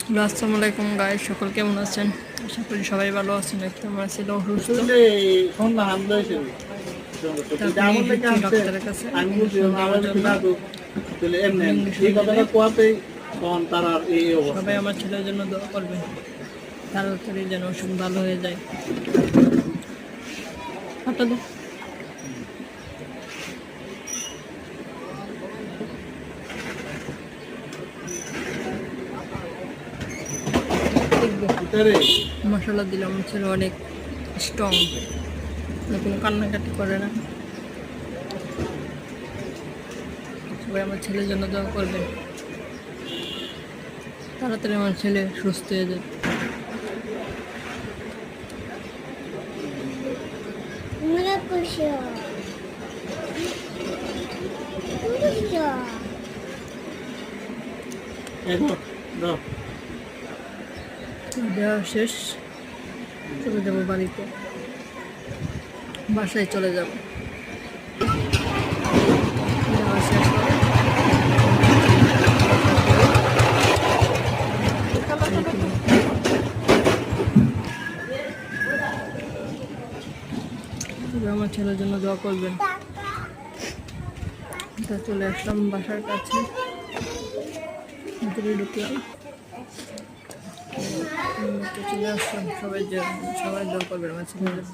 Hello, আসসালামু আলাইকুম guys, সকল কেমন আছেন? আশা করি সবাই ভালো আছেন। একদম ছিল অসুস্থ, তারপরে এসেছি ডাক্তারের কাছে ইঞ্জেকশন দেওয়ার জন্য। সবাই আমার ছেলের জন্য দোয়া করবেন, তাড়াতাড়ি যেন অসুখ ভালো হয়ে যায়। হাঁটা দে। মশলা দিলাম, ছেলে অনেক স্ট্রং, কোনো কান্নাকাটি করে না। সবাই আমার ছেলের জন্য দোয়া করবেন, তাড়াতাড়ি আমার ছেলে সুস্থ হয়ে যায়। দেওয়া শেষ, চলে যাবো বাড়িতে, বাসায় চলে যাব। দেওয়া শেষ হবে। আমার ছেলের জন্য দোয়া করবেন। তা চলে আসলাম বাসার কাছে, ভিতরে ঢুকলাম, চলে আসলাম। সবাই দোয়া করবেন আমার ছেলের জন্য।